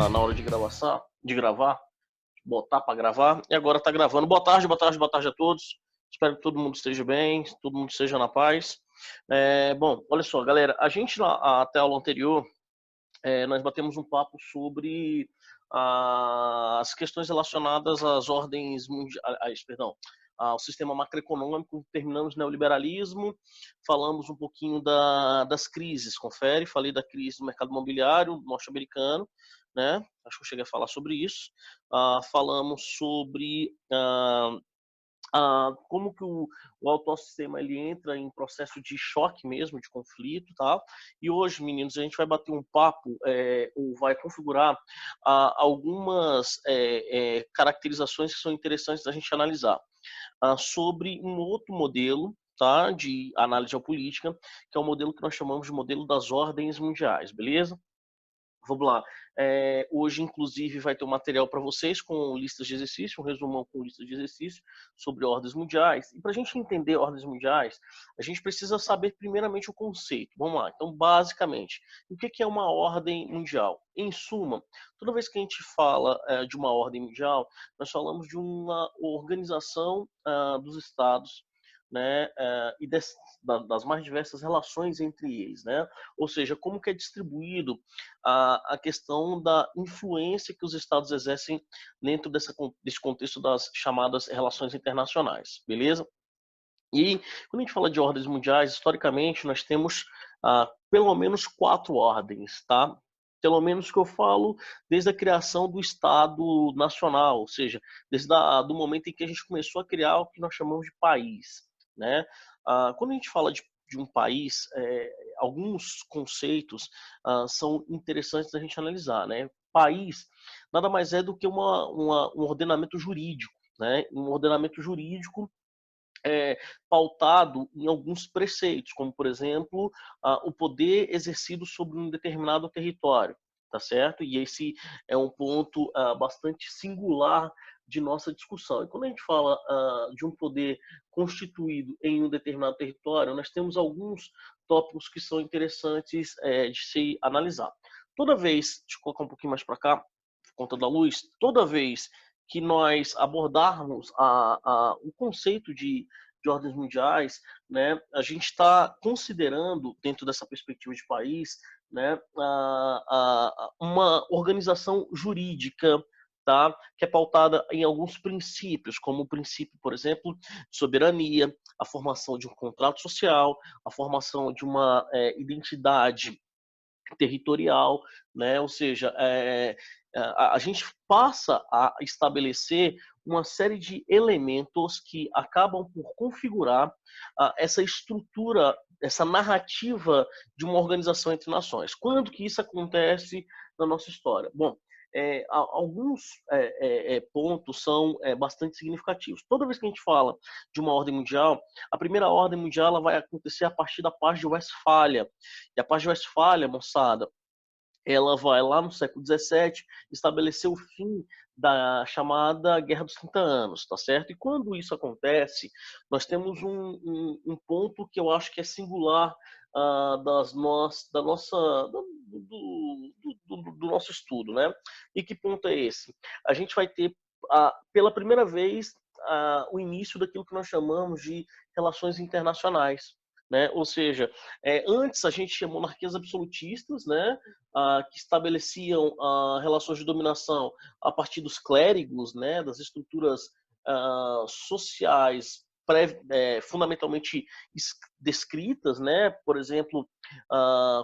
na hora de gravar, botar para gravar, e agora está gravando. Boa tarde, boa tarde, boa tarde a todos. Espero que todo mundo esteja bem, todo mundo esteja na paz. Bom, olha só, galera, a gente até a aula anterior, nós batemos um papo sobre as questões relacionadas às ordens mundiais, perdão, ao sistema macroeconômico, terminamos neoliberalismo, falamos um pouquinho das crises, confere, falei da crise do mercado imobiliário norte-americano, né? Acho que eu cheguei a falar sobre isso. Falamos sobre como que o autossistema ele entra em processo de choque mesmo, de conflito, tá? E hoje, meninos, a gente vai bater um papo, ou vai configurar algumas caracterizações que são interessantes da gente analisar sobre um outro modelo, tá, de análise geopolítica, que é o modelo que nós chamamos de modelo das ordens mundiais, beleza? Vamos lá. Hoje, inclusive, vai ter um material para vocês com listas de exercício, um resumão com listas de exercício sobre ordens mundiais. E para a gente entender ordens mundiais, a gente precisa saber primeiramente o conceito. Vamos lá. Então, basicamente, o que é uma ordem mundial? Em suma, toda vez que a gente fala de uma ordem mundial, nós falamos de uma organização dos estados, né, e das mais diversas relações entre eles, né? Ou seja, como que é distribuído a questão da influência que os estados exercem dentro desse contexto das chamadas relações internacionais, beleza? E quando a gente fala de ordens mundiais, historicamente nós temos pelo menos 4 ordens, tá? Pelo menos que eu falo desde a criação do Estado Nacional, ou seja, desde do momento em que a gente começou a criar o que nós chamamos de país, né? Quando a gente fala de um país, alguns conceitos são interessantes da gente analisar, né? País nada mais é do que um ordenamento jurídico, né? Um ordenamento jurídico pautado em alguns preceitos, como, por exemplo, o poder exercido sobre um determinado território, tá certo? E esse é um ponto bastante singular de nossa discussão. E quando a gente fala de um poder constituído em um determinado território, nós temos alguns tópicos que são interessantes de se analisar. Toda vez, deixa eu colocar um pouquinho mais para cá, por conta da luz, toda vez que nós abordarmos o conceito de ordens mundiais, né, a gente está considerando, dentro dessa perspectiva de país, né, uma organização jurídica, tá, que é pautada em alguns princípios, como o princípio, por exemplo, de soberania, a formação de um contrato social, a formação de uma identidade territorial, né? Ou seja, a gente passa a estabelecer uma série de elementos que acabam por configurar essa estrutura, essa narrativa de uma organização entre nações. Quando que isso acontece na nossa história? Bom, alguns pontos são bastante significativos. Toda vez que a gente fala de uma ordem mundial, a primeira ordem mundial ela vai acontecer a partir da Paz de Westfália. E a Paz de Westfália, moçada, ela vai lá no século XVII estabelecer o fim da chamada Guerra dos 30 Anos, tá certo? E quando isso acontece, nós temos um ponto que eu acho que é singular do nosso estudo, né? E que ponto é esse? A gente vai ter, pela primeira vez, o início daquilo que nós chamamos de relações internacionais, né? Ou seja, antes a gente tinha monarquias absolutistas, né? Que estabeleciam relações de dominação a partir dos clérigos, né? Das estruturas sociais fundamentalmente descritas, né? Por exemplo,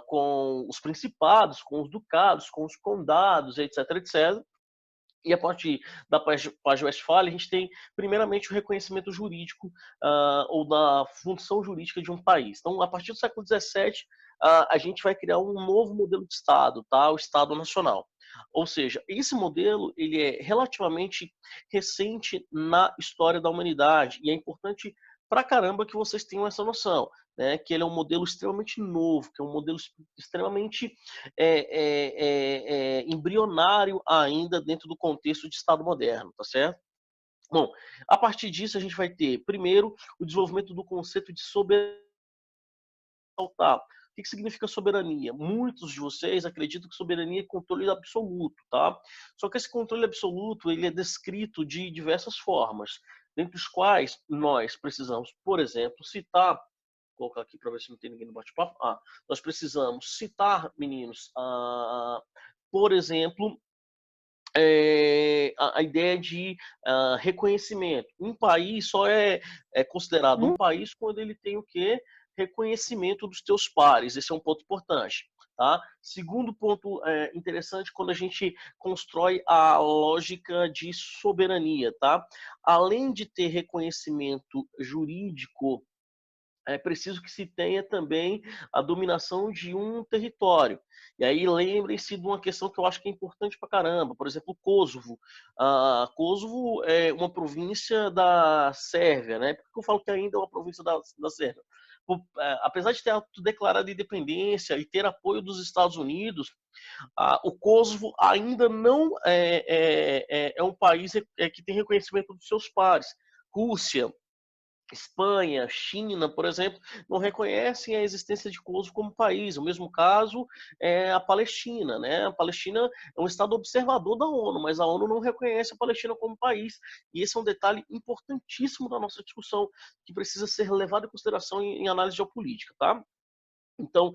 com os principados, com os ducados, com os condados, etc, etc. E a partir da Paz de Westfália, a gente tem, primeiramente, o reconhecimento jurídico ou da função jurídica de um país. Então, a partir do século XVII, a gente vai criar um novo modelo de Estado, tá? O Estado Nacional. Ou seja, esse modelo ele é relativamente recente na história da humanidade e é importante pra caramba que vocês tenham essa noção, né? Que ele é um modelo extremamente novo, que é um modelo extremamente embrionário ainda dentro do contexto de Estado moderno, tá certo? Bom, a partir disso a gente vai ter, primeiro, o desenvolvimento do conceito de soberania. que significa soberania? Muitos de vocês acreditam que soberania é controle absoluto, tá? Só que esse controle absoluto, ele é descrito de diversas formas, dentre os quais nós precisamos, por exemplo, citar, vou colocar aqui para ver se não tem ninguém no bate-papo. Nós precisamos citar, meninos, por exemplo, a ideia de reconhecimento. Um país só é considerado um país quando ele tem o quê? Reconhecimento dos teus pares. Esse é um ponto importante. Tá? Segundo ponto interessante, quando a gente constrói a lógica de soberania. Tá? Além de ter reconhecimento jurídico, é preciso que se tenha também a dominação de um território. E aí lembrem-se de uma questão que eu acho que é importante pra caramba, por exemplo, Kosovo. Kosovo é uma província da Sérvia, né? Por que eu falo que ainda é uma província da Sérvia? Apesar de ter declarado independência e ter apoio dos Estados Unidos, o Kosovo ainda não é um país que tem reconhecimento dos seus pares. Rússia, Espanha, China, por exemplo, não reconhecem a existência de Kosovo como país. O mesmo caso é a Palestina, né? A Palestina é um estado observador da ONU, mas a ONU não reconhece a Palestina como país. E esse é um detalhe importantíssimo da nossa discussão, que precisa ser levado em consideração em análise geopolítica, tá? Então,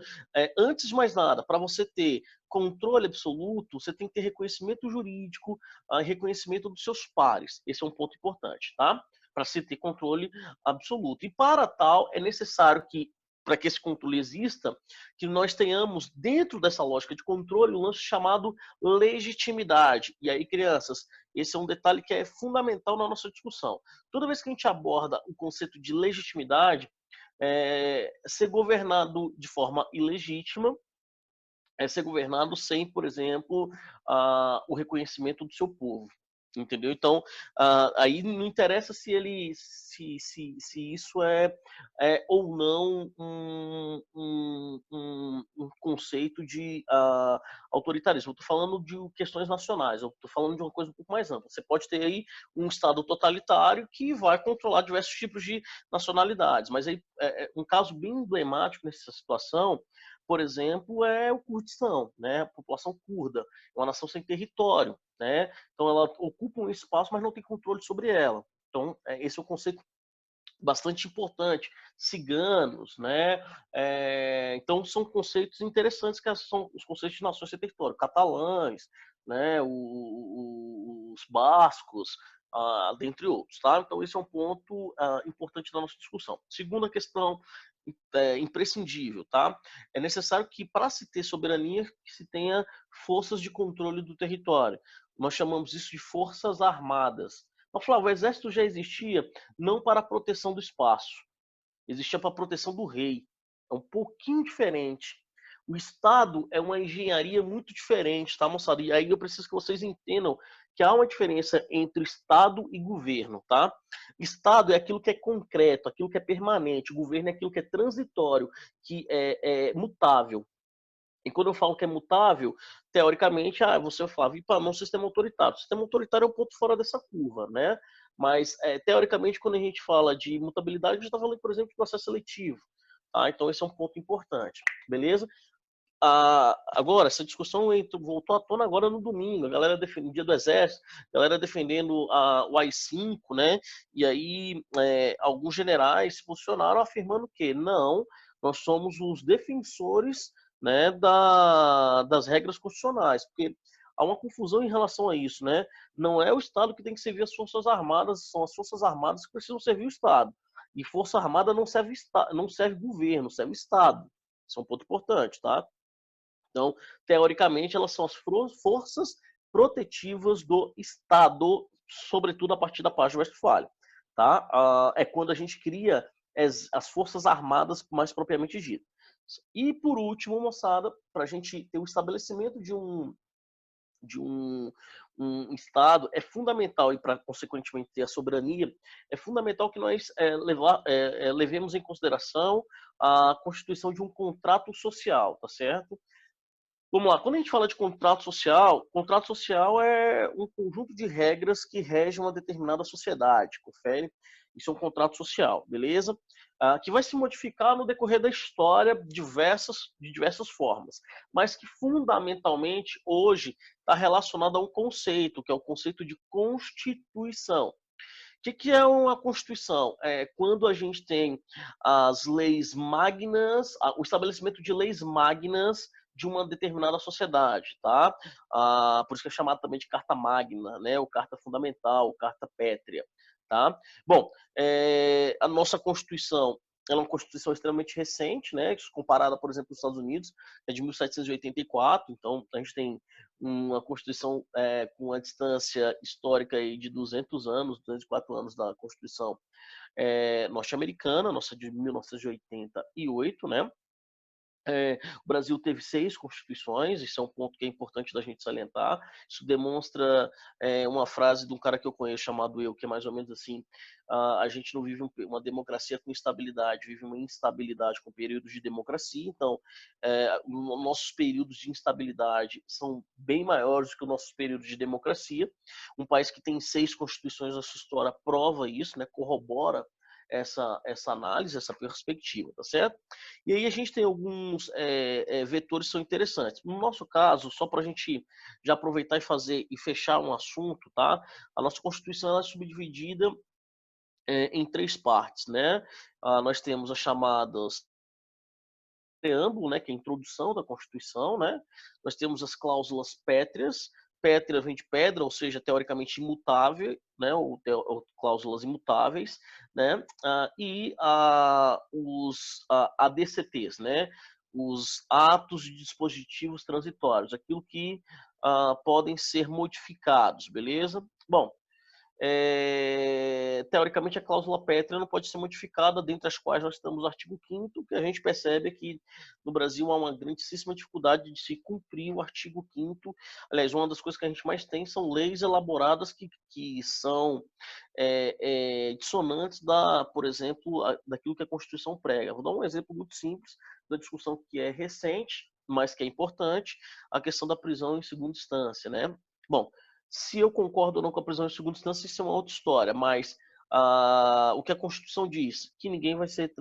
antes de mais nada, para você ter controle absoluto, você tem que ter reconhecimento jurídico, reconhecimento dos seus pares. Esse é um ponto importante, tá? Para se ter controle absoluto. E para tal, é necessário que, para que esse controle exista, que nós tenhamos dentro dessa lógica de controle um lance chamado legitimidade. E aí, crianças, esse é um detalhe que é fundamental na nossa discussão. Toda vez que a gente aborda o conceito de legitimidade, ser governado de forma ilegítima é ser governado sem, por exemplo, o reconhecimento do seu povo. Entendeu? Então, aí não interessa se ele se isso é ou não um conceito de autoritarismo. Eu estou falando de questões nacionais, eu estou falando de uma coisa um pouco mais ampla. Você pode ter aí um Estado totalitário que vai controlar diversos tipos de nacionalidades, mas aí, um caso bem emblemático nessa situação, por exemplo, é o Kurdistão, né? A população curda, é uma nação sem território, né? Então ela ocupa um espaço, mas não tem controle sobre ela. Então esse é um conceito bastante importante. Ciganos, né? Então são conceitos interessantes que são os conceitos de nações sem território, catalães, né? Os bascos, dentre outros, tá? Então esse é um ponto importante da nossa discussão. Segunda questão imprescindível, tá? É necessário que, para se ter soberania, que se tenha forças de controle do território. Nós chamamos isso de forças armadas. Mas, Flávio, o exército já existia não para a proteção do espaço, existia para a proteção do rei. É um pouquinho diferente. O Estado é uma engenharia muito diferente, tá, moçada? E aí eu preciso que vocês entendam que há uma diferença entre Estado e governo, tá? Estado é aquilo que é concreto, aquilo que é permanente. O governo é aquilo que é transitório, que é mutável. E quando eu falo que é mutável, teoricamente, você fala, para não sistema autoritário. O sistema autoritário é um ponto fora dessa curva, né? Mas, teoricamente, quando a gente fala de mutabilidade, a gente está falando, por exemplo, de processo seletivo. Tá? Então, esse é um ponto importante, beleza? Agora, essa discussão voltou à tona agora no domingo, a galera defendendo dia do Exército, a galera defendendo o AI-5, né? E aí alguns generais se posicionaram afirmando que não, nós somos os defensores, né, das regras constitucionais, porque há uma confusão em relação a isso, né? Não é o Estado que tem que servir as Forças Armadas, são as Forças Armadas que precisam servir o Estado. E Força Armada não serve governo, serve Estado. Isso é um ponto importante, tá? Então, teoricamente, elas são as forças protetivas do Estado, sobretudo a partir da Paz de Westfália. Tá? É quando a gente cria as forças armadas mais propriamente ditas. E, por último, moçada, para a gente ter o estabelecimento de um Estado, é fundamental, e para, consequentemente, ter a soberania, é fundamental que nós levemos em consideração a constituição de um contrato social, tá certo? Vamos lá, quando a gente fala de contrato social é um conjunto de regras que regem uma determinada sociedade, confere? Isso é um contrato social, beleza? Que vai se modificar no decorrer da história de diversas formas, mas que fundamentalmente hoje está relacionado a um conceito, que é o conceito de Constituição. Que é uma Constituição? É quando a gente tem as leis magnas, o estabelecimento de leis magnas de uma determinada sociedade, tá? Por isso que é chamado também de Carta Magna, né? Ou Carta Fundamental, ou Carta Pétrea, tá? Bom, a nossa Constituição ela é uma Constituição extremamente recente, né? Comparada, por exemplo, com os Estados Unidos, é de 1784, então a gente tem uma Constituição com uma distância histórica aí de 200 anos, 204 anos da Constituição norte-americana, nossa de 1988, né? O Brasil teve 6 constituições, isso é um ponto que é importante da gente salientar. Isso demonstra uma frase de um cara que eu conheço chamado Eu, que é mais ou menos assim: a gente não vive uma democracia com estabilidade, vive uma instabilidade com períodos de democracia. Então, nossos períodos de instabilidade são bem maiores do que os nossos períodos de democracia. Um país que tem 6 constituições, a sua história prova isso, né, corrobora essa análise, essa perspectiva, tá certo? E aí a gente tem alguns vetores que são interessantes. No nosso caso, só para a gente já aproveitar e fazer e fechar um assunto, tá? A nossa Constituição ela é subdividida em 3 partes, né? Nós temos as chamadas preâmbulo, né, que é a introdução da Constituição, né? Nós temos as cláusulas pétreas. Pétrea vem de pedra, ou seja, teoricamente imutável, né? Ou cláusulas imutáveis, né? Os ADCTs, né? Os atos de dispositivos transitórios, aquilo que podem ser modificados, beleza? Bom, teoricamente a cláusula pétrea não pode ser modificada, dentre as quais nós temos o artigo 5º, que a gente percebe que no Brasil há uma grandíssima dificuldade de se cumprir o artigo 5º. Aliás, uma das coisas que a gente mais tem são leis elaboradas que são dissonantes por exemplo, daquilo que a Constituição prega. Vou dar um exemplo muito simples da discussão que é recente, mas que é importante, a questão da prisão em segunda instância, né? Bom, se eu concordo ou não com a prisão em segunda instância, isso é uma outra história, mas o que a Constituição diz? Que ninguém vai ser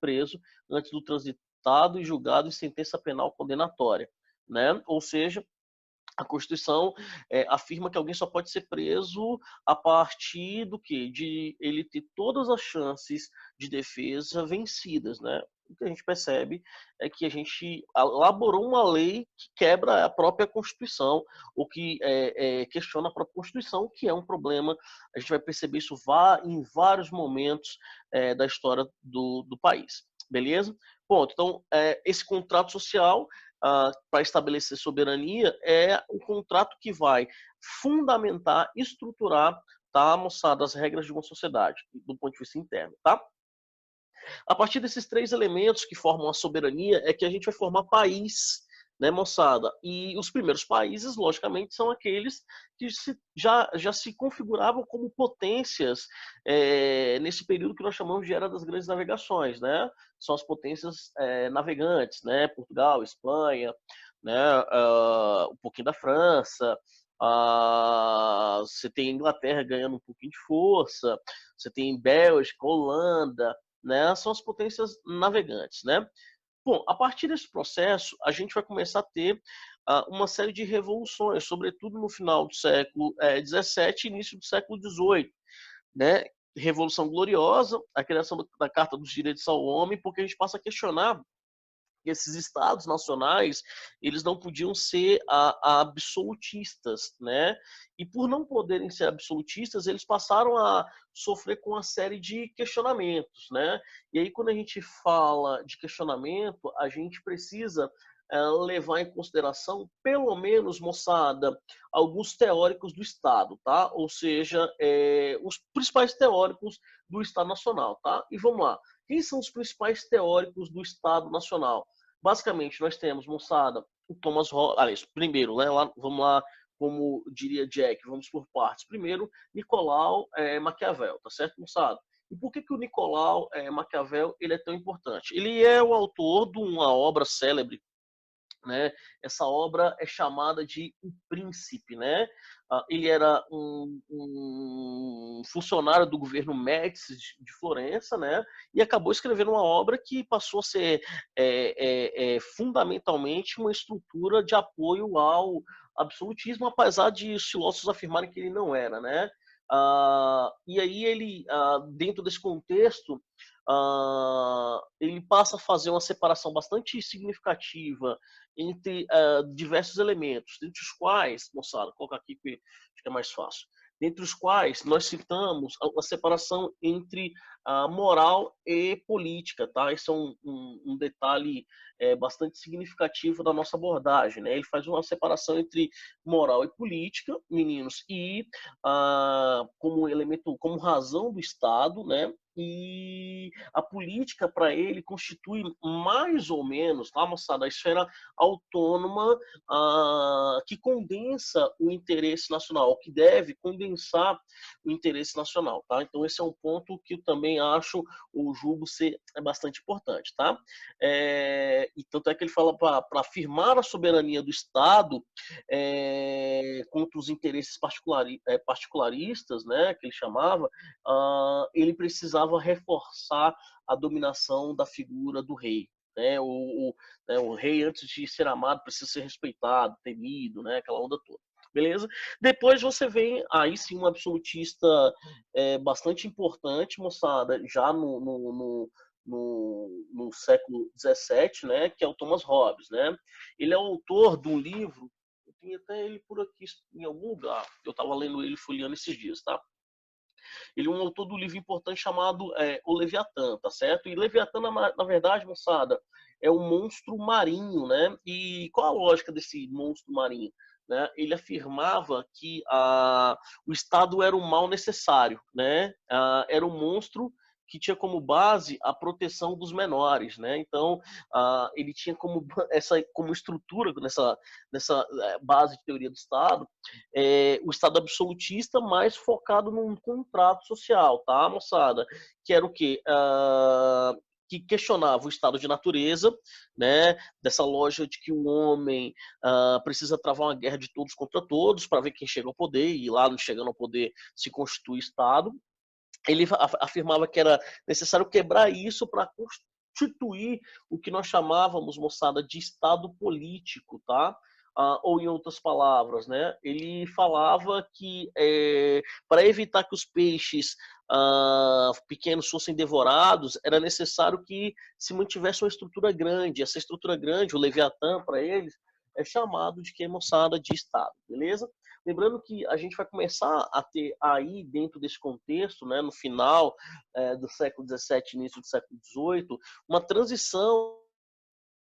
preso antes do transitado e julgado em sentença penal condenatória, né? Ou seja, a Constituição afirma que alguém só pode ser preso a partir do quê? De ele ter todas as chances de defesa vencidas, né? O que a gente percebe é que a gente elaborou uma lei que quebra a própria Constituição, ou que questiona a própria Constituição, que é um problema. A gente vai perceber isso em vários momentos da história do país. Beleza? Ponto. Então, esse contrato social para estabelecer soberania é o contrato que vai fundamentar, estruturar, tá, moçada, as regras de uma sociedade, do ponto de vista interno, tá? A partir desses 3 elementos que formam a soberania é que a gente vai formar país, né, moçada? E os primeiros países, logicamente, são aqueles que já se configuravam como potências nesse período que nós chamamos de Era das Grandes Navegações, né? São as potências navegantes, né? Portugal, Espanha, né? Um pouquinho da França, você tem a Inglaterra ganhando um pouquinho de força, você tem Bélgica, Holanda, né? São as potências navegantes, né? Bom, a partir desse processo, a gente vai começar a ter uma série de revoluções, sobretudo no final do século XVII e início do século XVIII, né? Revolução Gloriosa, a criação da Carta dos Direitos ao Homem, porque a gente passa a questionar esses estados nacionais, eles não podiam ser absolutistas, né? E por não poderem ser absolutistas, eles passaram a sofrer com uma série de questionamentos, né? E aí quando a gente fala de questionamento, a gente precisa levar em consideração, pelo menos, moçada, alguns teóricos do Estado, tá? Ou seja, os principais teóricos do Estado Nacional, tá? E vamos lá. Quem são os principais teóricos do Estado Nacional? Basicamente, nós temos, moçada, o Thomas Hobbes. Aliás, primeiro, né, vamos lá, como diria Jack, vamos por partes. Primeiro, Nicolau Maquiavel, tá certo, moçada? E por que o Nicolau Maquiavel ele é tão importante? Ele é o autor de uma obra célebre né? Essa obra é chamada de O Príncipe, né? Ele era um funcionário do governo Médici de Florença, né? E acabou escrevendo uma obra que passou a ser fundamentalmente uma estrutura de apoio ao absolutismo, apesar de os filósofos afirmarem que ele não era, né? E aí ele, dentro desse contexto, ele passa a fazer uma separação bastante significativa entre diversos elementos, dentre os quais, moçada, vou colocar aqui que acho que é mais fácil, dentre os quais nós citamos a separação entre moral e política, tá? Esse é um detalhe bastante significativo da nossa abordagem, né? Ele faz uma separação entre moral e política, meninos, e como elemento, como razão do Estado, né? E a política para ele constitui mais ou menos, tá, moçada, a esfera autônoma que condensa o interesse nacional, que deve condensar o interesse nacional, tá? Então esse é um ponto que eu também acho ou julgo ser bastante importante, tá? E tanto é que ele fala para afirmar a soberania do Estado contra os interesses particularistas, né, que ele chamava, ele precisava reforçar a dominação da figura do rei. Né, o rei, antes de ser amado, precisa ser respeitado, temido, né, aquela onda toda. Beleza? Depois você vem, aí sim, um absolutista bastante importante, moçada, já no século XVII, né, que é o Thomas Hobbes. Né? Ele é autor de um livro, eu tenho até ele por aqui em algum lugar, eu estava lendo ele, folheando esses dias, tá? Ele é um autor do livro importante chamado O Leviatã, tá certo? E Leviatã, na verdade, moçada, é um monstro marinho, né? E qual a lógica desse monstro marinho? Né? Ele afirmava que o Estado era um mal necessário, né? Era um monstro que tinha como base a proteção dos menores, né? Então, ele tinha como como estrutura nessa base de teoria do Estado, o Estado absolutista mais focado num contrato social, tá, moçada? Que era o quê? Que questionava o estado de natureza, né? Dessa lógica de que o homem precisa travar uma guerra de todos contra todos para ver quem chega ao poder, e lá, não chegando ao poder, se constitui Estado. Ele afirmava que era necessário quebrar isso para constituir o que nós chamávamos, moçada, de Estado político, tá? Ou em outras palavras, né? Ele falava que para evitar que os peixes pequenos fossem devorados, era necessário que se mantivesse uma estrutura grande. Essa estrutura grande, o Leviatã, para eles, é chamado de que, moçada, de Estado, beleza? Lembrando que a gente vai começar a ter aí, dentro desse contexto, né, no final do século XVII, início do século XVIII, uma transição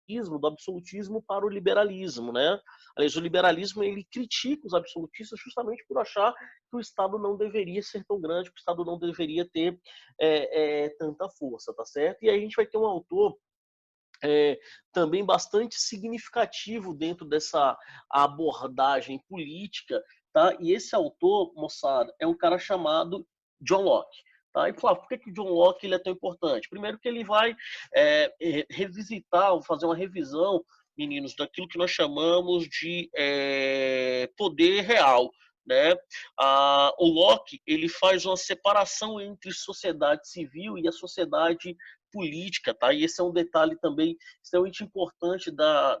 do absolutismo para o liberalismo, né? Aliás, o liberalismo ele critica os absolutistas justamente por achar que o Estado não deveria ser tão grande, que o Estado não deveria ter tanta força, tá certo? E aí a gente vai ter um autor também bastante significativo dentro dessa abordagem política, tá? E esse autor, moçada, é um cara chamado John Locke. Tá? E claro, por que John Locke ele é tão importante? Primeiro que ele vai revisitar, fazer uma revisão, meninos, daquilo que nós chamamos de poder real. Né? O Locke ele faz uma separação entre sociedade civil e a sociedade política, tá? E esse é um detalhe também extremamente importante da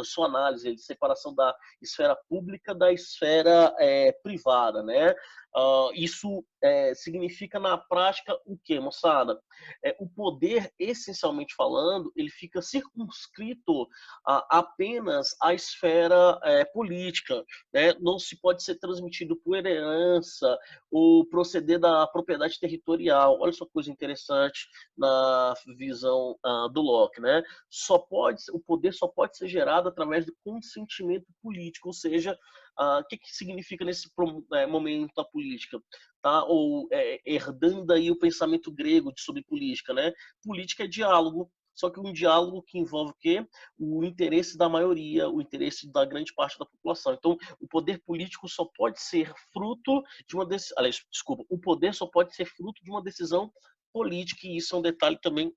sua análise, de separação da esfera pública da esfera privada, né? Isso significa na prática o quê, moçada? O poder, essencialmente falando, ele fica circunscrito apenas à esfera política, né? Não se pode ser transmitido por herança ou proceder da propriedade territorial. Olha só que coisa interessante na visão do Locke, né? O poder só pode ser gerado através do consentimento político, ou seja, o que significa nesse momento a política? Tá? Ou herdando aí o pensamento grego sobre política, né? Política é diálogo, só que um diálogo que envolve o quê? O interesse da maioria, o interesse da grande parte da população. Então, o poder político só pode ser fruto de uma decisão. Aliás, desculpa, o poder só pode ser fruto de uma decisão política, e isso é um detalhe também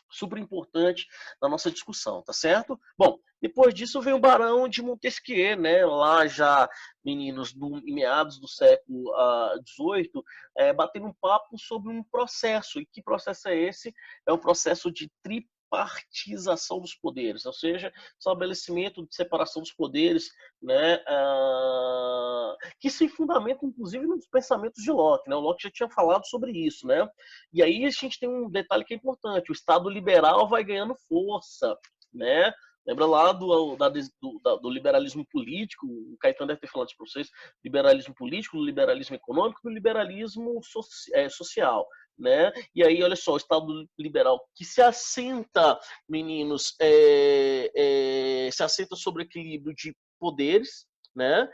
Super importante na nossa discussão, tá certo? Bom, depois disso vem o Barão de Montesquieu, né? Lá já, meninos, em meados do século XVIII, batendo um papo sobre um processo. E que processo é esse? É o processo de tripartização dos poderes, ou seja, estabelecimento de separação dos poderes, né? Que se fundamenta, inclusive, nos pensamentos de Locke, né? O Locke já tinha falado sobre isso, né? E aí a gente tem um detalhe que é importante: o Estado liberal vai ganhando força, né? Lembra lá do liberalismo político? O Caetano deve ter falado isso para vocês: liberalismo político, liberalismo econômico e liberalismo social, né? E aí, olha só, o Estado liberal que se assenta, meninos, se assenta sobre o equilíbrio de poderes, né?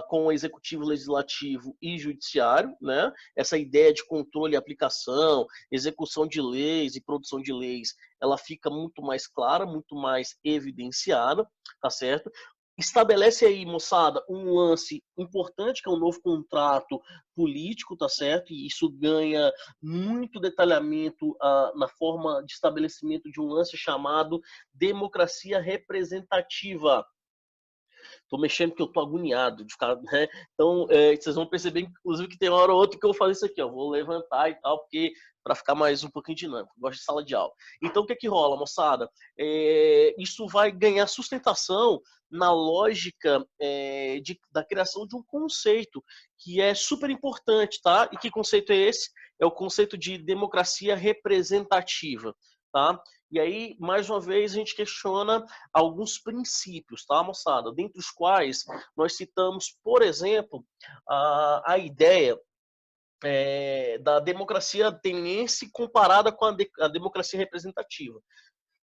Com o executivo, legislativo e judiciário, né? Essa ideia de controle e aplicação, execução de leis e produção de leis, ela fica muito mais clara, muito mais evidenciada, tá certo? Estabelece aí, moçada, um lance importante, que é um novo contrato político, tá certo? E isso ganha muito detalhamento na forma de estabelecimento de um lance chamado democracia representativa. Tô mexendo porque eu tô agoniado de ficar, né? Então, vocês vão perceber, inclusive, que tem uma hora ou outra que eu vou fazer isso aqui, ó. Vou levantar e tal, porque para ficar mais um pouquinho dinâmico. Gosto de sala de aula. Então, o que rola, moçada? Isso vai ganhar sustentação na lógica da criação de um conceito que é super importante, tá? E que conceito é esse? É o conceito de democracia representativa, tá? E aí, mais uma vez, a gente questiona alguns princípios, tá, moçada? Dentre os quais nós citamos, por exemplo, a ideia da democracia ateniense comparada com a democracia representativa.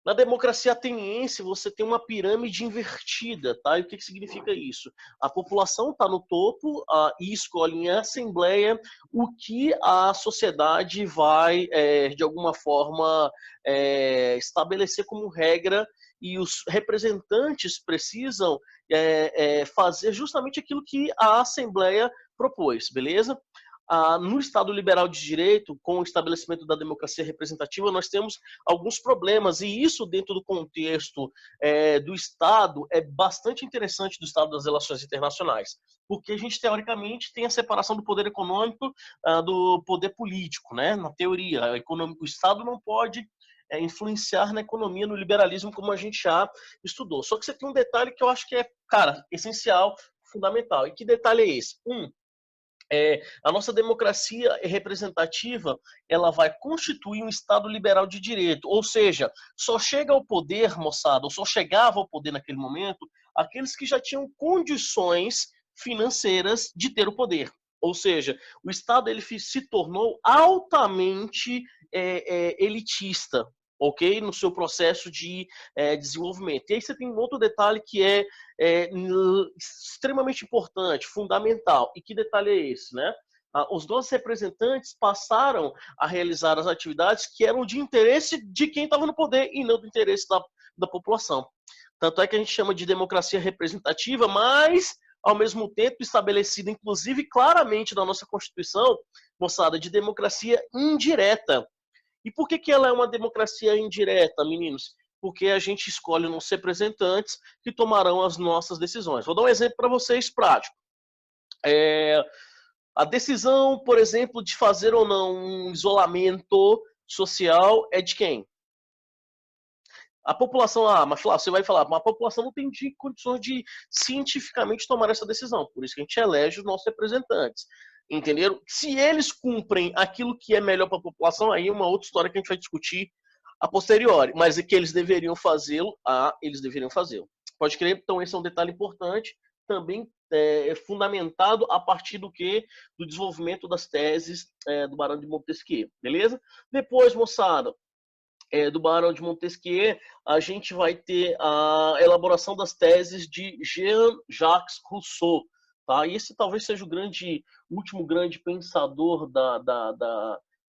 Na democracia ateniense, você tem uma pirâmide invertida, tá? E o que significa isso? A população está no topo e escolhe em assembleia o que a sociedade vai, de alguma forma, estabelecer como regra, e os representantes precisam fazer justamente aquilo que a assembleia propôs, beleza? No Estado liberal de direito, com o estabelecimento da democracia representativa, nós temos alguns problemas, e isso dentro do contexto do Estado é bastante interessante, do Estado das relações internacionais, porque a gente, teoricamente, tem a separação do poder econômico do poder político, né? Na teoria, o Estado não pode influenciar na economia, no liberalismo, como a gente já estudou. Só que você tem um detalhe que eu acho que é, cara, essencial, fundamental. E que detalhe é esse? A nossa democracia representativa, ela vai constituir um Estado liberal de direito, ou seja, só chega ao poder, moçada, ou só chegava ao poder naquele momento, aqueles que já tinham condições financeiras de ter o poder. Ou seja, o Estado ele se tornou altamente elitista, ok? No seu processo de desenvolvimento. E aí você tem um outro detalhe que é extremamente importante, fundamental. E que detalhe é esse, né? Os nossos representantes passaram a realizar as atividades que eram de interesse de quem estava no poder e não do interesse da população. Tanto é que a gente chama de democracia representativa, mas, ao mesmo tempo, estabelecida, inclusive, claramente na nossa Constituição, moçada, de democracia indireta. E por que ela é uma democracia indireta, meninos? Porque a gente escolhe nossos representantes que tomarão as nossas decisões. Vou dar um exemplo para vocês prático. A decisão, por exemplo, de fazer ou não um isolamento social é de quem? A população, mas você vai falar, mas a população não tem condições de cientificamente tomar essa decisão, por isso que a gente elege os nossos representantes. Entenderam? Se eles cumprem aquilo que é melhor para a população, aí é uma outra história que a gente vai discutir a posteriori, mas é que eles deveriam fazê-lo, eles deveriam fazê-lo. Pode crer? Então esse é um detalhe importante, também fundamentado a partir do que? Do desenvolvimento das teses do Barão de Montesquieu, beleza? Depois, moçada, do Barão de Montesquieu, a gente vai ter a elaboração das teses de Jean-Jacques Rousseau. Tá? E esse talvez seja o último grande pensador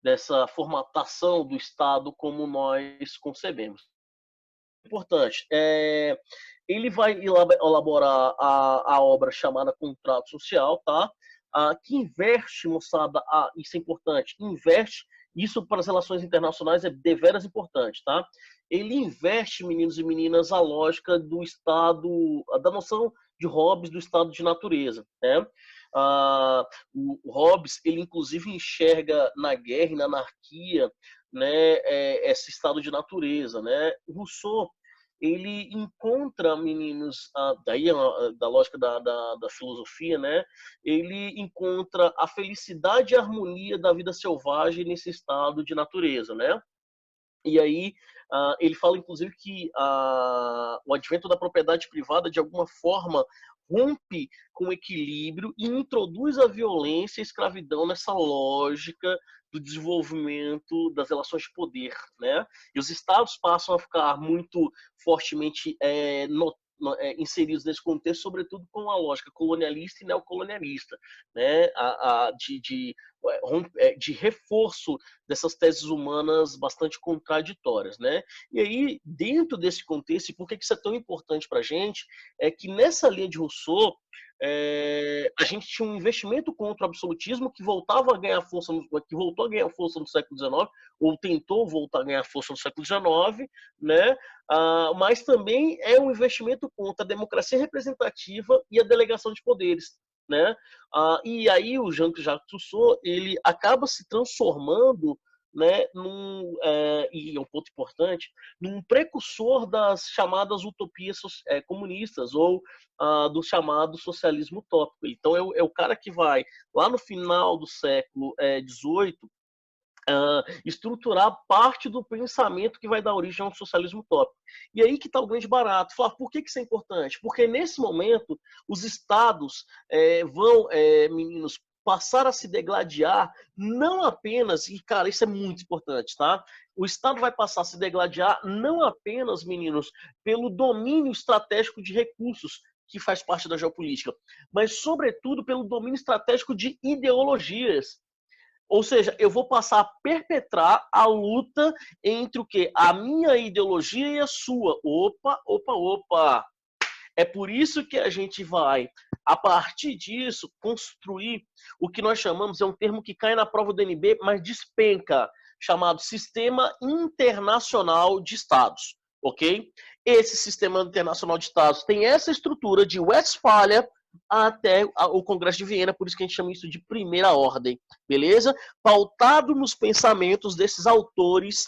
dessa formatação do Estado como nós concebemos. Importante. Ele vai elaborar a obra chamada Contrato Social, tá? Que inverte, moçada, isso é importante, inverte isso para as relações internacionais é deveras importante, tá? Ele investe, meninos e meninas, a lógica do estado, da noção de Hobbes do estado de natureza, né? O Hobbes, ele inclusive enxerga na guerra e na anarquia, né, esse estado de natureza, né? Rousseau, ele encontra, meninos, daí da lógica da filosofia, né? Ele encontra a felicidade e a harmonia da vida selvagem nesse estado de natureza, né? E aí ele fala, inclusive, que o advento da propriedade privada, de alguma forma, rompe com o equilíbrio e introduz a violência e a escravidão nessa lógica do desenvolvimento das relações de poder, né? E os estados passam a ficar muito fortemente inseridos nesse contexto, sobretudo com a lógica colonialista e neocolonialista, né? De reforço dessas teses humanas bastante contraditórias, né? E aí, dentro desse contexto, e por que isso é tão importante para a gente, é que nessa linha de Rousseau, a gente tinha um investimento contra o absolutismo que voltava a ganhar força, que voltou a ganhar força no século XIX, ou tentou voltar a ganhar força no século XIX, né? Mas também é um investimento contra a democracia representativa e a delegação de poderes, né? E aí o Jean-Jacques Rousseau, ele acaba se transformando, né, e é um ponto importante, num precursor das chamadas utopias comunistas ou do chamado socialismo utópico. Então é o cara que vai, lá no final do século XVIII, estruturar parte do pensamento que vai dar origem ao socialismo utópico. E aí que está o grande barato. Falar, por que isso é importante? Porque nesse momento os estados vão, meninos, passar a se degladiar, não apenas, e cara, isso é muito importante, tá? O Estado vai passar a se degladiar não apenas, meninos, pelo domínio estratégico de recursos, que faz parte da geopolítica, mas, sobretudo, pelo domínio estratégico de ideologias. Ou seja, eu vou passar a perpetrar a luta entre o quê? A minha ideologia e a sua. Opa, opa, opa. É por isso que a gente vai, a partir disso, construir o que nós chamamos, é um termo que cai na prova do NB, mas despenca, chamado Sistema Internacional de Estados, ok? Esse Sistema Internacional de Estados tem essa estrutura de Westfália até o Congresso de Viena, por isso que a gente chama isso de primeira ordem, beleza? Pautado nos pensamentos desses autores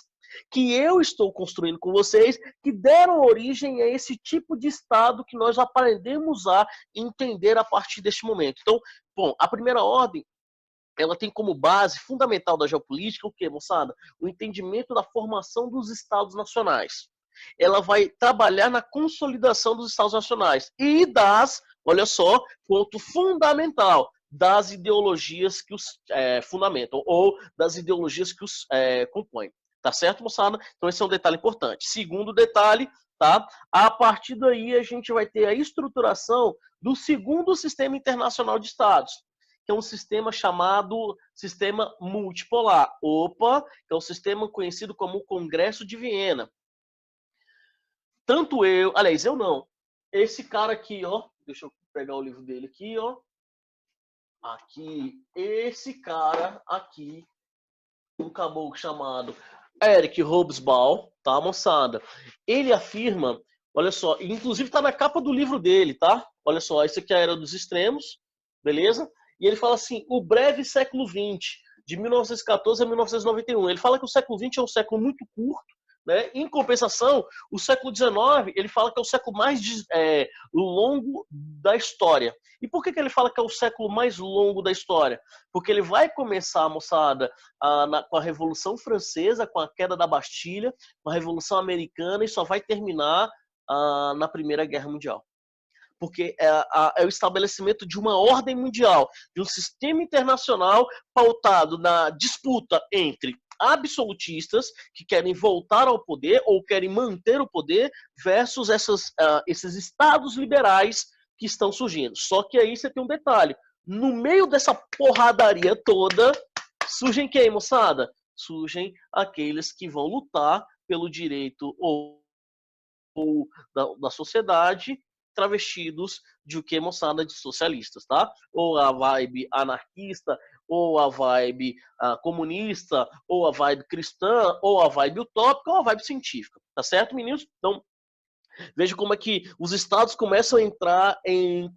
que eu estou construindo com vocês, que deram origem a esse tipo de Estado que nós aprendemos a entender a partir deste momento. Então, bom, a primeira ordem, ela tem como base fundamental da geopolítica o quê, moçada? O entendimento da formação dos Estados nacionais. Ela vai trabalhar na consolidação dos Estados nacionais e olha só, ponto fundamental, das ideologias que os fundamentam, ou das ideologias que os compõem. Tá certo, moçada? Então esse é um detalhe importante. Segundo detalhe, tá? A partir daí a gente vai ter a estruturação do segundo sistema internacional de estados, que é um sistema chamado sistema multipolar. Opa, que é um sistema conhecido como o Congresso de Viena. Tanto aliás, eu não. Esse cara aqui, ó, deixa eu pegar o livro dele aqui, ó. Aqui, esse cara aqui, um caboclo chamado Eric Hobsbawm, tá, moçada? Ele afirma, olha só, inclusive tá na capa do livro dele, tá? Olha só, esse aqui é a Era dos Extremos, beleza? E ele fala assim, o breve século XX, de 1914 a 1991. Ele fala que o século XX é um século muito curto, né? Em compensação, o século XIX, ele fala que é o século mais longo da história. E por que ele fala que é o século mais longo da história? Porque ele vai começar, moçada, com a Revolução Francesa, com a queda da Bastilha, com a Revolução Americana, e só vai terminar na Primeira Guerra Mundial. Porque é o estabelecimento de uma ordem mundial, de um sistema internacional pautado na disputa entre absolutistas, que querem voltar ao poder ou querem manter o poder, versus esses estados liberais que estão surgindo. Só que aí você tem um detalhe. No meio dessa porradaria toda, surgem quem, moçada? Surgem aqueles que vão lutar pelo direito ou da sociedade, travestidos de o que, moçada? De socialistas, tá? Ou a vibe anarquista, ou a vibe comunista, ou a vibe cristã, ou a vibe utópica, ou a vibe científica. Tá certo, meninos? Então, veja como é que os estados começam a entrar em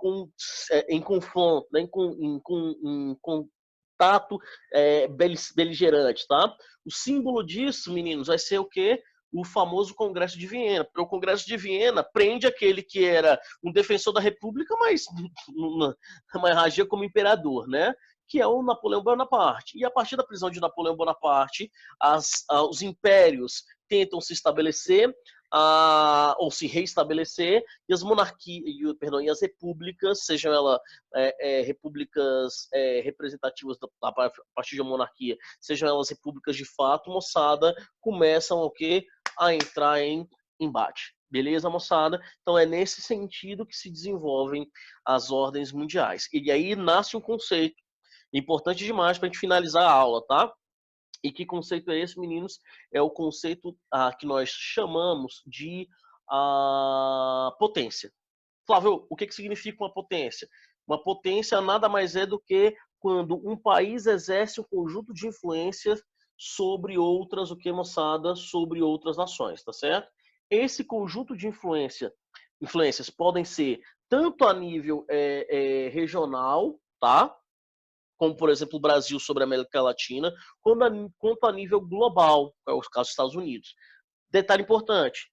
confronto, né, em contato beligerante, tá? O símbolo disso, meninos, vai ser o quê? O famoso Congresso de Viena. Porque o Congresso de Viena prende aquele que era um defensor da República, mas agia como imperador, né? Que é o Napoleão Bonaparte. E a partir da prisão de Napoleão Bonaparte, os impérios tentam se estabelecer, ou se reestabelecer, e as monarquias, e as repúblicas, sejam elas repúblicas representativas a partir da monarquia, sejam elas repúblicas de fato, moçada, começam o quê? A entrar em embate. Beleza, moçada? Então é nesse sentido que se desenvolvem as ordens mundiais. E aí nasce um conceito importante demais para a gente finalizar a aula, tá? E que conceito é esse, meninos? É o conceito que nós chamamos de potência. Flávio, o que significa uma potência? Uma potência nada mais é do que quando um país exerce um conjunto de influências sobre outras, o que, moçada? Sobre outras nações, tá certo? Esse conjunto de influências podem ser tanto a nível regional, tá? Como, por exemplo, o Brasil sobre a América Latina, quanto a nível global, que é o caso dos Estados Unidos. Detalhe importante,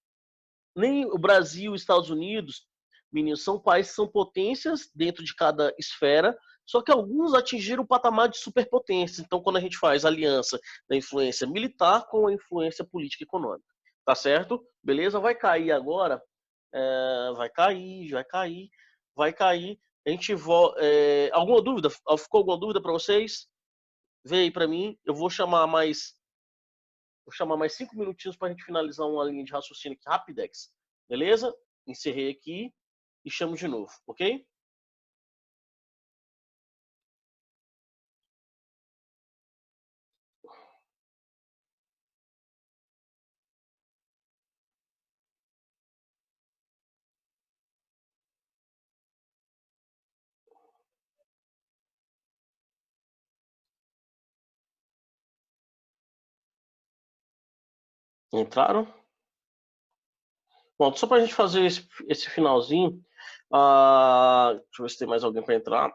nem o Brasil e os Estados Unidos, meninos, são países que são potências dentro de cada esfera, só que alguns atingiram o patamar de superpotência. Então, quando a gente faz aliança da influência militar com a influência política e econômica. Tá certo? Beleza? Vai cair agora. Vai cair, vai cair, vai cair. A gente alguma dúvida? Ficou alguma dúvida para vocês? Vê aí para mim. Eu vou chamar mais 5 minutinhos para a gente finalizar uma linha de raciocínio aqui rapidex. Beleza? Encerrei aqui e chamo de novo, ok? Entraram? Bom, só para a gente fazer esse finalzinho. Deixa eu ver se tem mais alguém para entrar.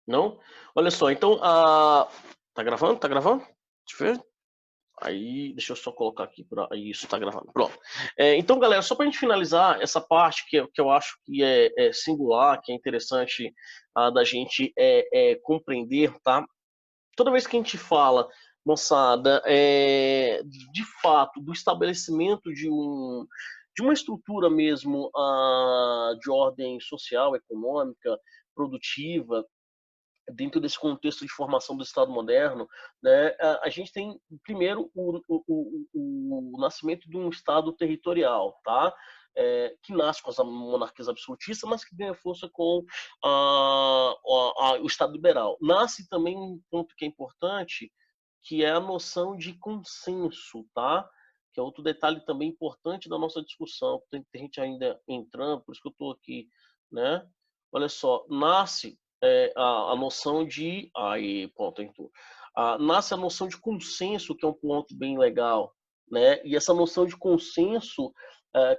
Não? Olha só, então. Tá gravando? Tá gravando? Deixa eu ver. Aí, deixa eu só colocar aqui para isso, tá gravando. Pronto. Então, galera, só para a gente finalizar essa parte que eu acho que é singular, que é interessante da gente compreender, tá? Toda vez que a gente fala, moçada, de fato, do estabelecimento de uma estrutura mesmo de ordem social, econômica, produtiva, dentro desse contexto de formação do Estado moderno, né, a gente tem, primeiro, o nascimento de um Estado territorial, tá? Que nasce com as monarquias absolutistas, mas que ganha força com o Estado liberal. Nasce também um ponto que é importante, que é a noção de consenso, tá? Que é outro detalhe também importante da nossa discussão. Tem gente ainda entrando, por isso que eu estou aqui, né? Olha só, nasce a noção de. Aí, ponto, Arthur. Nasce a noção de consenso, que é um ponto bem legal. Né? E essa noção de consenso,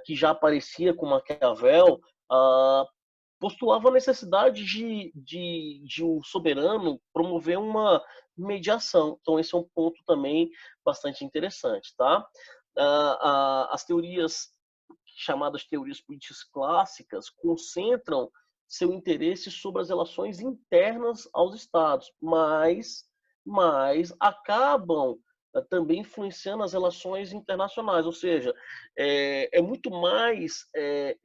que já aparecia com Maquiavel, postulava a necessidade de o soberano promover uma mediação. Então, esse é um ponto também bastante interessante. Tá? As teorias chamadas teorias políticas clássicas concentram seu interesse sobre as relações internas aos estados, mas acabam também influenciando as relações internacionais, ou seja, é muito mais é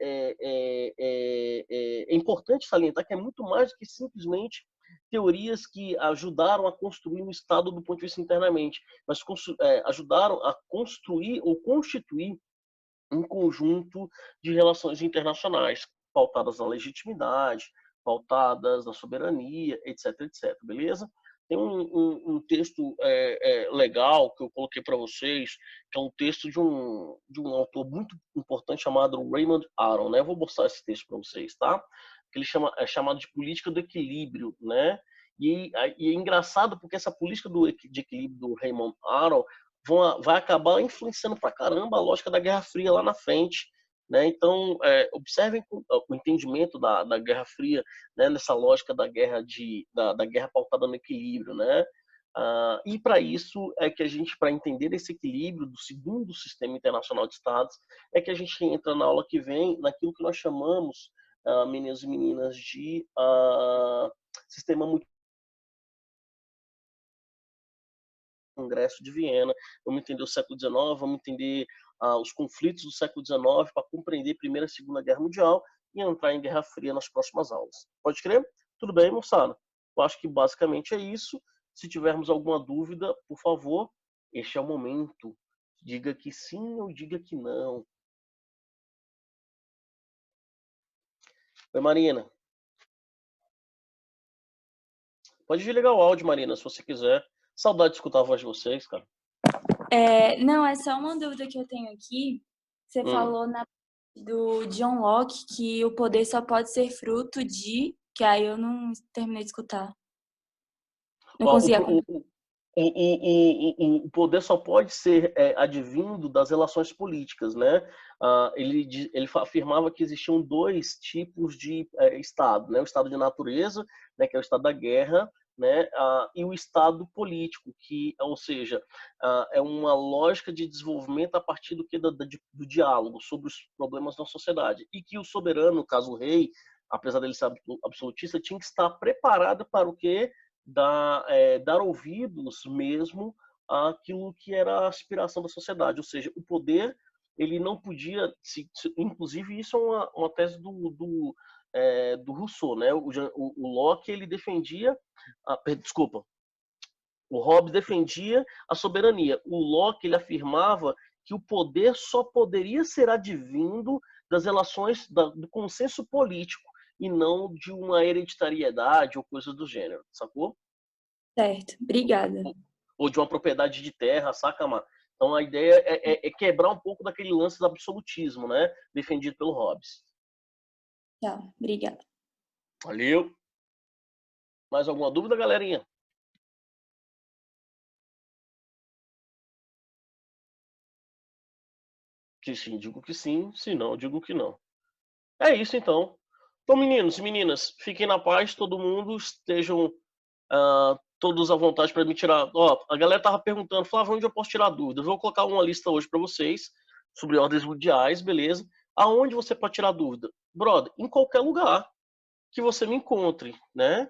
importante salientar que é muito mais do que simplesmente teorias que ajudaram a construir um Estado do ponto de vista internamente, mas ajudaram a construir ou constituir um conjunto de relações internacionais pautadas na legitimidade, pautadas na soberania, etc, etc, beleza? Tem um texto legal que eu coloquei para vocês, que é um texto de um autor muito importante chamado Raymond Aron, né? Eu vou mostrar esse texto para vocês, tá? Que ele é chamado de política do equilíbrio, né? E é engraçado porque essa política de equilíbrio do Raymond Aron vai acabar influenciando pra caramba a lógica da Guerra Fria lá na frente. Né? Então, observem o entendimento da Guerra Fria, né? Nessa lógica da da guerra pautada no equilíbrio. Né? E para isso é que a gente, para entender esse equilíbrio do segundo sistema internacional de Estados, é que a gente entra na aula que vem naquilo que nós chamamos, meninos e meninas, de sistema Congresso de Viena. Vamos entender o século XIX, vamos entender os conflitos do século XIX para compreender a Primeira e Segunda Guerra Mundial e entrar em Guerra Fria nas próximas aulas. Pode crer? Tudo bem, moçada? Eu acho que basicamente é isso. Se tivermos alguma dúvida, por favor, este é o momento. Diga que sim ou diga que não. Oi, Marina. Pode desligar o áudio, Marina, se você quiser. Saudade de escutar a voz de vocês, cara. Não, é só uma dúvida que eu tenho aqui. Você falou do John Locke que o poder só pode ser fruto de... Que aí eu não terminei de escutar. Não consegui acompanhar. O poder só pode ser advindo das relações políticas, né? Ele afirmava que existiam dois tipos de Estado, né? O Estado de natureza, né? Que é o Estado da guerra, né? E o Estado político, ou seja, é uma lógica de desenvolvimento a partir do diálogo sobre os problemas da sociedade. E que o soberano, no caso o rei, apesar dele ser absolutista, tinha que estar preparado para o quê? Dar ouvidos mesmo àquilo que era a aspiração da sociedade, ou seja, o poder ele não podia, inclusive isso é uma tese do Rousseau, né? O Locke ele defendia, desculpa, o Hobbes defendia a soberania. O Locke ele afirmava que o poder só poderia ser advindo das relações do consenso político e não de uma hereditariedade ou coisa do gênero, sacou? Certo, obrigada. Ou de uma propriedade de terra, saca, Mar? Então a ideia é quebrar um pouco daquele lance do absolutismo, né? Defendido pelo Hobbes. Tchau, obrigada. Valeu! Mais alguma dúvida, galerinha? Que sim, digo que sim, se não, digo que não. É isso então. Então, meninos e meninas, fiquem na paz, todo mundo, estejam todos à vontade para me tirar. A galera tava perguntando, Flávio, onde eu posso tirar dúvidas? Eu vou colocar uma lista hoje para vocês sobre ordens mundiais, beleza? Aonde você pode tirar dúvida? Brother, em qualquer lugar que você me encontre, né?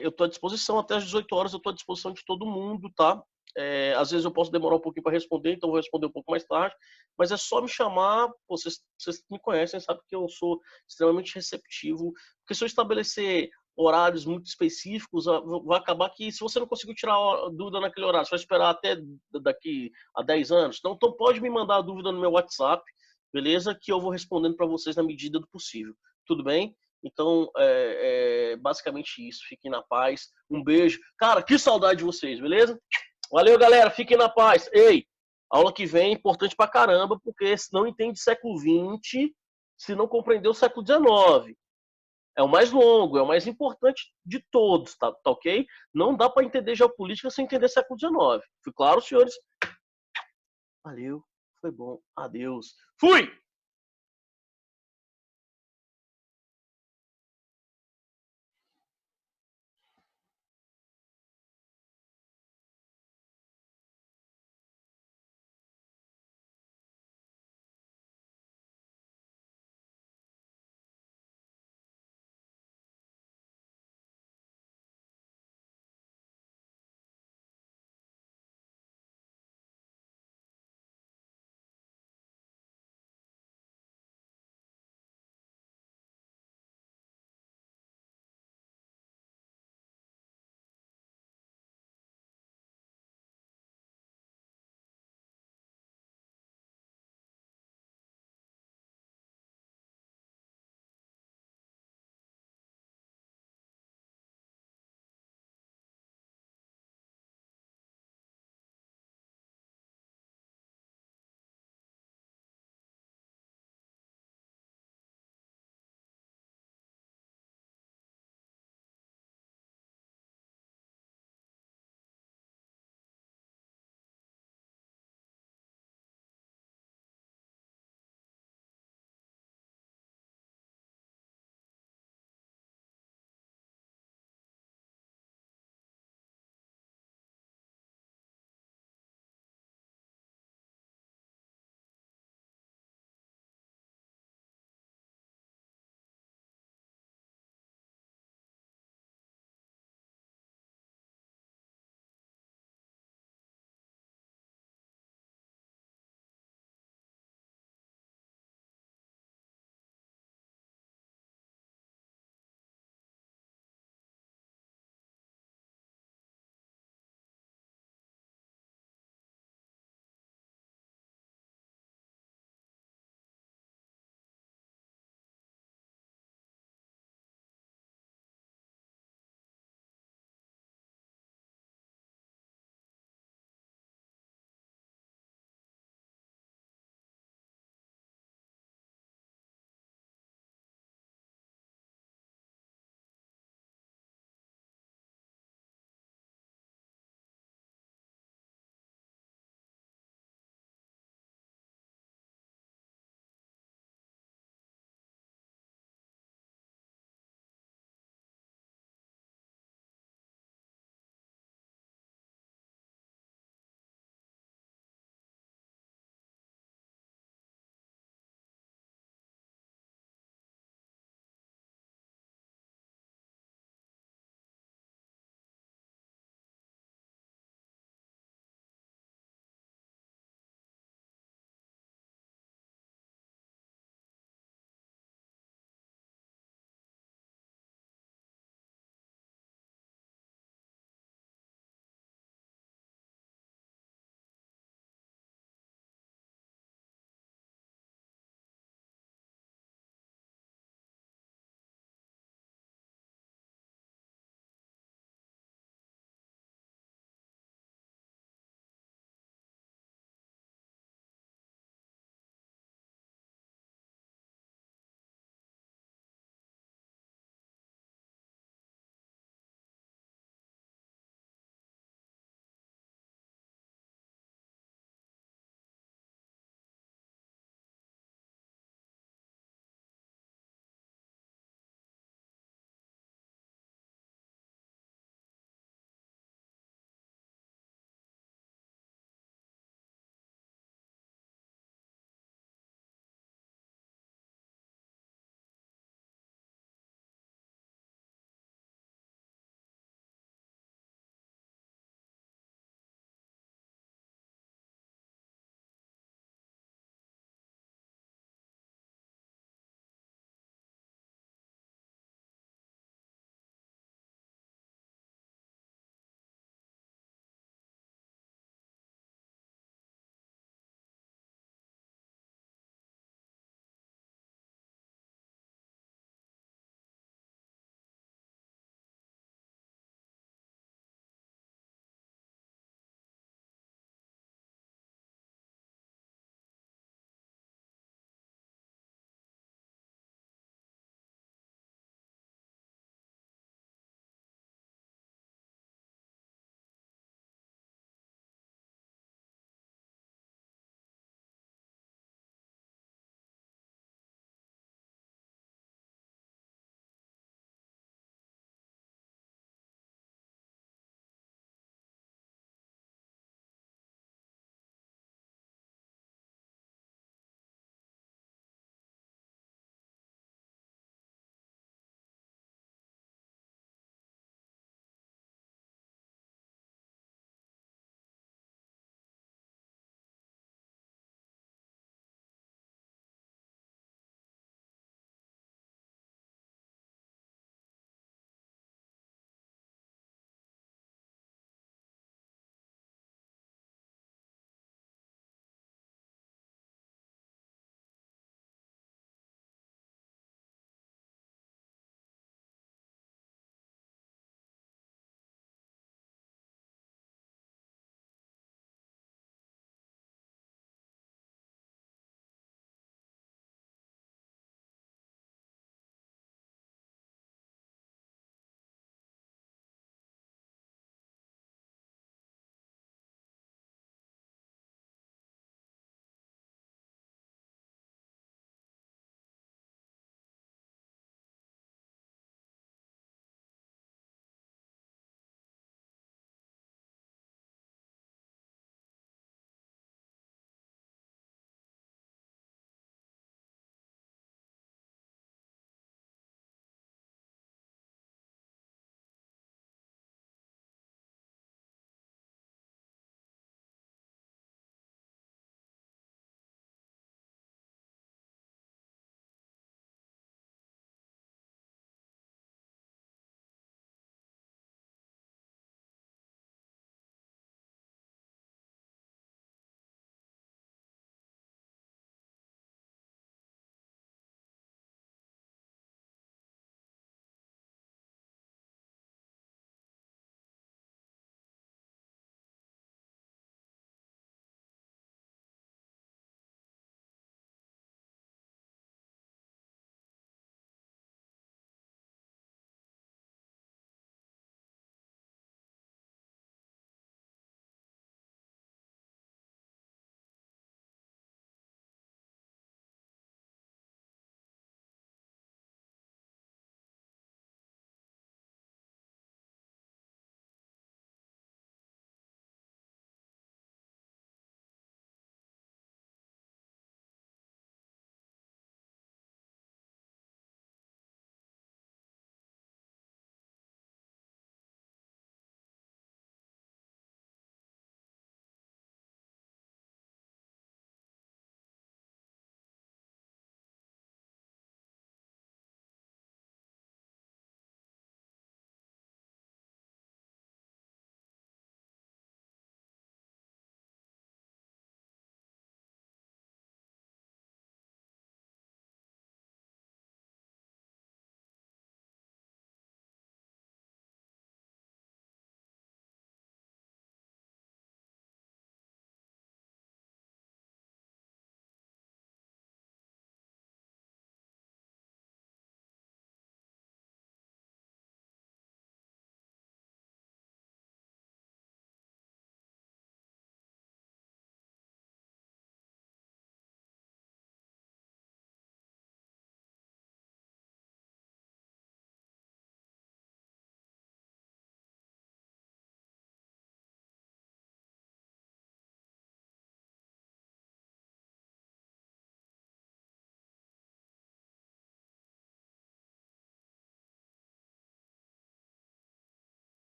Eu estou à disposição até às 18 horas, eu estou à disposição de todo mundo, tá? Às vezes eu posso demorar um pouquinho para responder, então vou responder um pouco mais tarde, mas é só me chamar, vocês me conhecem, sabem que eu sou extremamente receptivo, porque se eu estabelecer horários muito específicos, vai acabar que se você não conseguiu tirar dúvida naquele horário, você vai esperar até daqui a 10 anos, então pode me mandar a dúvida no meu WhatsApp, beleza? Que eu vou respondendo para vocês na medida do possível, tudo bem? Então, basicamente isso. Fiquem na paz. Um beijo. Cara, que saudade de vocês, beleza? Valeu, galera. Fiquem na paz. Ei, aula que vem é importante pra caramba, porque se não entende século XX, se não compreendeu o século XIX. É o mais longo, é o mais importante de todos, tá ok? Não dá para entender geopolítica sem entender século XIX. Foi claro, senhores? Valeu. Foi bom. Adeus. Fui!